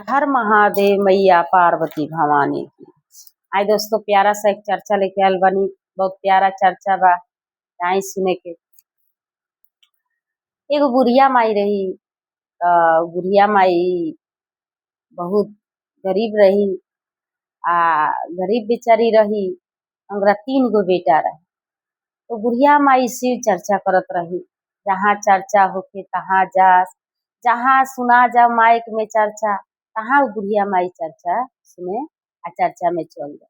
हर महादेव मैया पार्वती भवानी की। आई दोस्तों प्यारा सा एक चर्चा लेके आयल बनी। बहुत प्यारा चर्चा बा, आई सुने के। एगो बुढ़िया माई रही। बुढ़िया माई बहुत गरीब रही। गरीब बेचारी रही। हमरा 3 गो बेटा रहे। तो बुढ़िया माई शिव चर्चा करत रही। जहाँ चर्चा होके तहाँ जा, जहाँ सुना जा माइक में चर्चा, तहाँ बुढ़िया माई चर्चा सुने आ चर्चा में चल जा।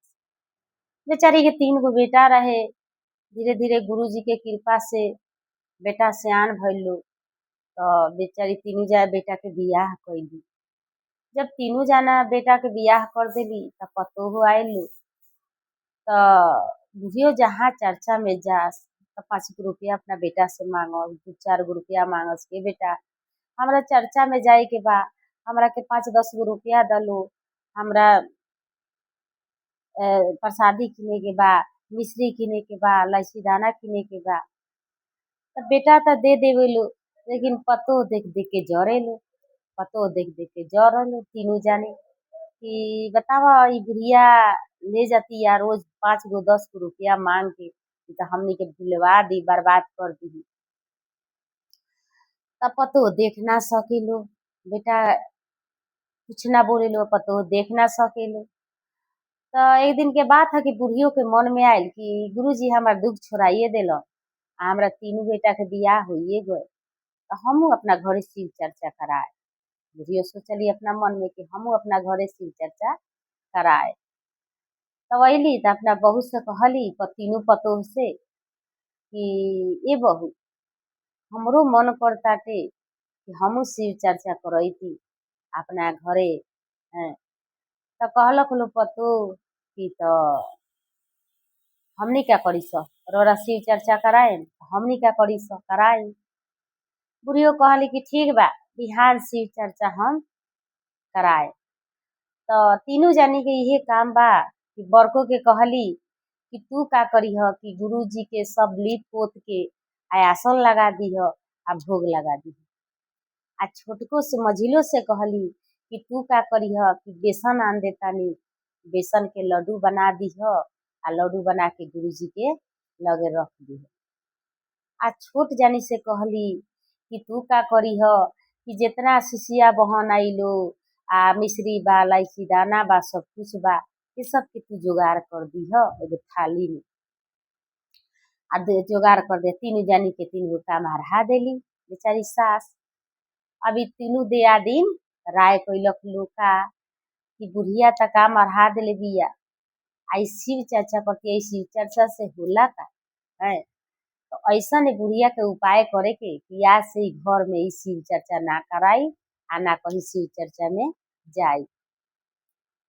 बेचारी के 3 गो बेटा रहे। धीरे धीरे गुरु जी के कृपा से बेटा सियान भइल लो। तो बेचारी 3 जना बेटा के बियाह कैली। जब 3 जना बेटा के बियाह कर देली तब पतोहू आइल लो। तो बुझियो जहाँ चर्चा में जास तो 5 रुपया अपना बेटा से मांगस, 2-4 रुपया मांगस के बेटा हमरा चर्चा में जाए के बा, हमरा के 5-10 रुपया दलो, हमरा प्रसादी किने के बा, मिश्री किने के बा, इलायची दाना किने के बा। तब बेटा तो दे देवे लो, लेकिन पतो देख देख के जरे लो। पतो देख देख के जरे लो 3 जाने कि बतावा ई बुढ़िया ले जाती या रोज 5 गो 10 रुपया मांग के, तो हमनी के भुलवा दी, बर्बाद कर दी। तब पतो देख ना सकेलो, बेटा कुछ ना बोले लो, पतो देख ना सकेलो। तो एक दिन के बात है कि बुढ़ियों के मन में आयल कि गुरुजी हमार दुख छोड़ाइए देलो, हमरा 3 बेटा के बियाह होइए गए, तो हमहू अपना घरे शिव चर्चा कराए। बुढ़ियो सोचली अपना मन में कि हमहू अपना घरे शिव चर्चा कराए। तो अली तो अपना बहू से कहली 3 पतोह से कि ए बहू हमरो मन करताटे कि हमहू शिव चर्चा करैती अपना घरे। तो कहलक लो पतोह कि तो हमनी क्या करी सो, रोरा शिव चर्चा कराए, हमनी क्या करी सो कराई। बुढ़ियो कहली कि ठीक बा, बिहान शिव चर्चा हम कराए। तो 3 जानी के इहे काम बा कि बड़को के कहली कि तू का करी ह कि गुरु जी के सब लीप पोत के आसन लगा दी ह आ भोग लगा दी। आ छोटको से मझिलो से कहली कि तू का करी ह कि बेसन आन देतानी, बेसन के लड्डू बना दी ह आ लड्डू बना के गुरु जी के लगे रख दी। आ छोट जानी से कहली कि तू का करी ह कि जितना शिष्या बहन आइलो आ मिश्री बा, इलायची दाना बा, सब कुछ बा, ये सब के तू जुगाड़ कर दी ह एगो थाली में। आ जुगाड़ कर दे। 3 जानी के 3 गो काम हरा देली बेचारी सास। अभी 3 दियादीन राय कैलक लोका कि बुढ़िया त काम अढ़ा देले बिया, आई शिव चर्चा करती, शिव चर्चा से होला का है। तो ऐसा ने बुढ़िया के उपाय करे के कि आज से घर में शिव चर्चा ना कराई आ ना कहीं शिव चर्चा में जाई।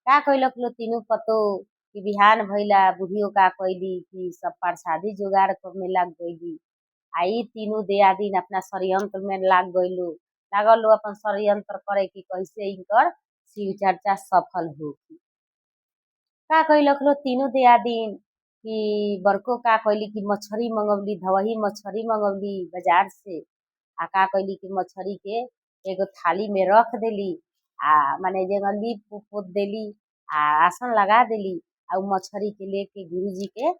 का कैलक लो 3 पतो कि बिहान भइला बुढ़ियो का कैली कि सब प्रसादी जुगाड़ में लग गईली। आई 3 दियादीन अपना षड्यंत्र में लाग गईलो, लागल लो अपन षड्यंत्र करे कि कैसे इनकर शिव चर्चा सफल होगी। का कैलक लो 3 दियादीन कि बड़को का कैली कि मछरी मंगवली, धवही मछरी मंगवली बाजार से। आ का कैली कि मछरी के एगो थाली में रख देली आ माने जगह लीप पोत देली आ आसन लगा देली। आ मछरी के लेके गुरु जी के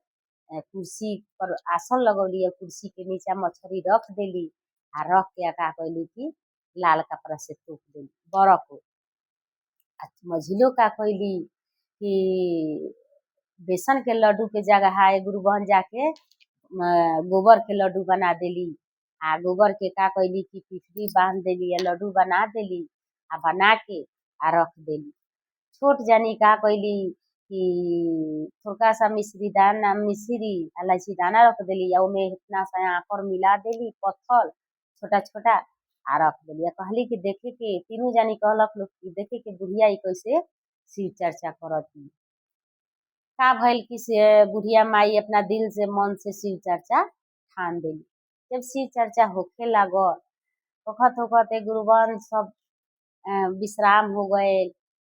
कुर्सी पर आसन लगौली, कुर्सी के नीचा मछरी रख देली आ रख के का कैली कि लाल कपड़ा से तोप देली बड़को। मझिलो का कैली कि बेसन के लड्डू के जगह गुरु बहन जाके गोबर के लड्डू बना देली। आ गोबर के का कैली कि पिठरी बांध देली या लड्डू बना देली आ बना के आ रख देली। छोट जानी का कैली कि थोड़ा सा मिश्री दाना, मिश्री इलायची दाना रख देली या उमें इतना सा आकर मिला देली पत्थर छोटा छोटा आ रख देली। कहली कि देखे के 3 जानी कहलक लोग कि देखे के बुढ़िया कैसे शिव चर्चा करती। का भइल कि से बुढ़िया माई अपना दिल से मन से शिव चर्चा ठान देली। जब शिव चर्चा होखे लागल होखत होखत गुरुवन सब विश्राम हो गए,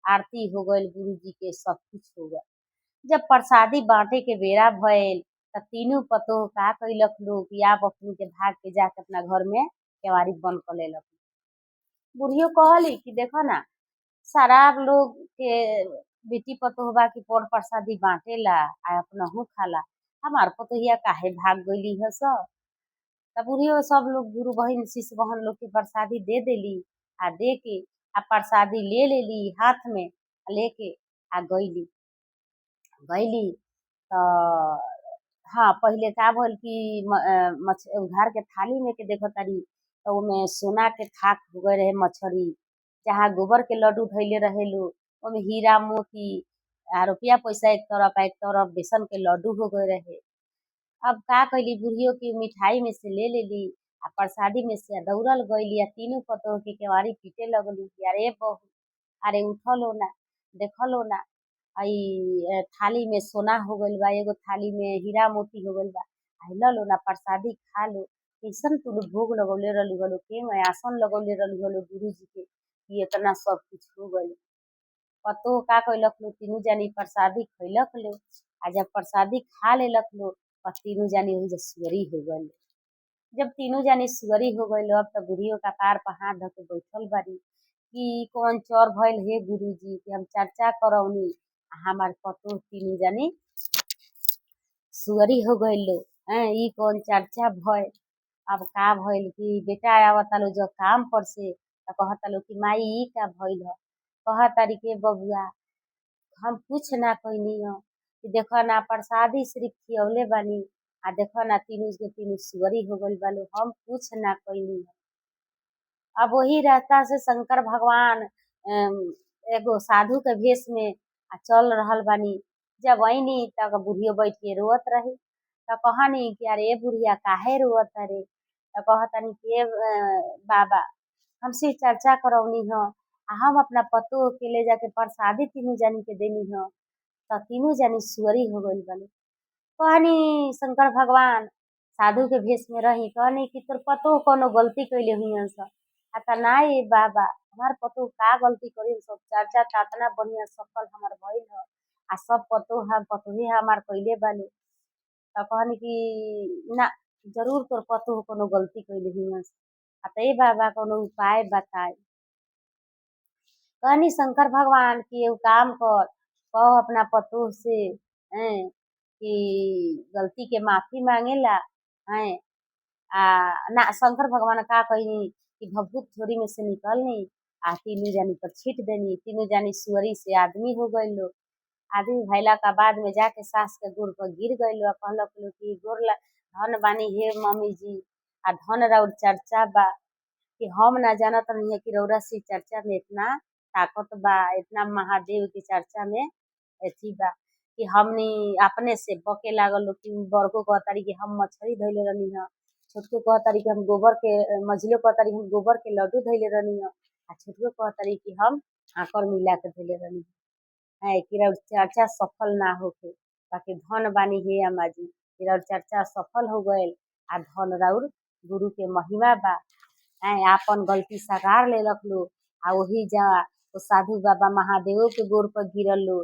आरती हो गए, गुरु जी के सब कुछ हो गए। जब प्रसादी बांटे के बेरा भइल तब 3 पतोह का कैलक लोग कि आप अपनी के भाग के जाके अपना घर में केवाड़ी बंद कर लेलक। बुढ़ियो कहली कि देखो ना सारा लोग के बेटी पतोहबा की पर प्रसादी बांटेला आ अपनहू खाला। हमार पतोहिया काहे भाग गईली है सब। तब बुढ़ियो सब लोग गुरु बहिन शिष्य बहन लोग के प्रसादी दे देली आ दे के आ प्रसादी ले लेली हाथ में आ लेके आ गईली तो हाँ पहिले का भइल कि उघार के थाली में के देखत तारी तो ओमे सोना के थाक हो गए रहे मछरी, जहाँ गोबर के लड्डू धइले रहे लोग ओमे हीरा मोती आ रुपया पैसा एक तरफ बेसन के लड्डू हो गए रहे। अब का कैली बुढ़ियो की मिठाई में से ले लेली आ प्रसादी में से दौड़ल गईली आ तीनों पतोह के केवाड़ी पीटे लगली कि अरे बहू अरे उठलो ना देखलो ना थाली में सोना हो गइल बा, एगो थाली में हीरा मोती हो गइल बा, ल लो ना प्रसादी खा लो। कैसन तू लोग भोग लगौले रहलू हलो के मैं आसन लगौले रहलू हलो गुरु जी के कि इतना सब कुछ हो गइल। पतोह का कैलक लो तीनों जानी प्रसादी खैलक लो आ जब प्रसादी खा लेलक लो और तीनों जानी वही सुअरी हो गइल। जब तीनों जानी सुअरी हो गइल अब तो बुढ़ियो कपार पर हाथ धऽ के बैठल बारी कि कौन चोर भइल हे गुरुजी कि हम चर्चा करौनी हमार पतोह तीनों जानी सुअरी हो गइल लो। ई कौन चर्चा भइल। अब का भइल कि बेटा आवता लो जो काम पर से तो कहता लो कि माई ई का भइल ह। कहतारी के बबुआ हम कुछ ना कइनी ह कि देखो ना प्रसादी सिर्फ खियौले बानी आ देखो ना तीनों के तीनों सुअरी हो गइल बा लो, हम कुछ ना कइनी ह। अब वही रास्ता से शंकर भगवान एगो साधु के भेष में चल रहल बानी। जब अइनी तब बुढ़ियो बैठ के रोवत रही तो कहनी कि अरे बुढ़िया काहे रोवत रे। तो कहतानी कि बाबा हमसे चर्चा करौनी ह आ हम अपना पतोह के ले जाके प्रसादी तीनों जानी के देनी ह तो तीनों जानी सुअरी हो गइल बानी। कहनी शंकर भगवान साधु के भेष में रही कहनी कि तोर पतोह कोनो गलती कैले हुई स आ त ना ये बाबा हमार पतोह का गलती करी सब चर्चा त इतना बढ़िया सफल हमार भइल ह आ सब पतोहे हमार कैले बानी। तो कहनी कि ना जरूर तोर पतोह कोनो गलती कैले हुई आ त ए बाबा कोनो उपाय बताई। कहनी शंकर भगवान कि एगो काम कर कह अपना पतोह से कि गलती के माफी मांगेला ना शंकर भगवान का कहनी कि भभूत झोरी में से निकलनी आ तीनों जानी पर छीट देनी। तीनों जानी सुअरी से आदमी हो गइल लो। आदमी भइला का बाद में जाके सास के गोड़ पर गिर गइल लो कहलक लो कि धन बानी हे मम्मी जी आ धन राउर चर्चा बा कि हम ना जानत रही कि रउरा शिव चर्चा में इतना ताकत बा, इतना महादेव की चर्चा में एथी बा कि हमनी अपने से बके लागल लोग कि बड़को कहतारी कि हम मछली धइले रहनी ह, छोटको कहतारी कि हम मझिलो कहतारी हम गोबर के लड्डू धइले रहनी ह आ छोटको कहतारी कि हम आकर मिला के धइले रहनी है कि राउर चर्चा सफल ना होके बाकी धन बानी हे अम्मा जी कि राउर चर्चा सफल हो गइल आ धन राउर गुरु के महिमा बा। आपन गलती सगार लेलक लो आ वही जा तो साधु बाबा महादेवो के गोड़ पर गिरल लो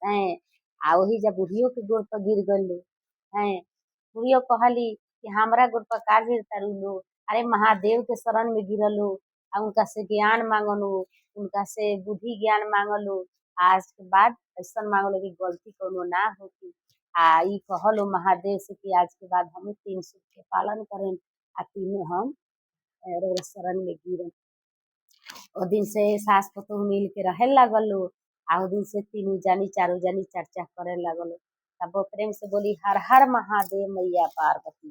आ वही जा बुढ़ियो के गोड़ पर गिर गइल लो। बुढ़ियो कहली कि हमरा गोड़ पर का गिरतारू लो, अरे महादेव के शरण में गिरलो आ उनका से ज्ञान मांगलो, उनका से बुद्धि ज्ञान मांगलो। आज के बाद ऐसा मांगलो कि गलती कोनो ना होगी आ ई कहलो महादेव से कि आज के बाद हम 3 सूक्त के पालन करें आ तीनों हम रउरा शरण में गिरम। ओ दिन से सास पतोह मिल के रहे लागल लो आ ओ दिन से तीनों जानी चारों जानी चर्चा करे लागल। तब प्रेम से बोली हर हर महादेव मैया पार्वती।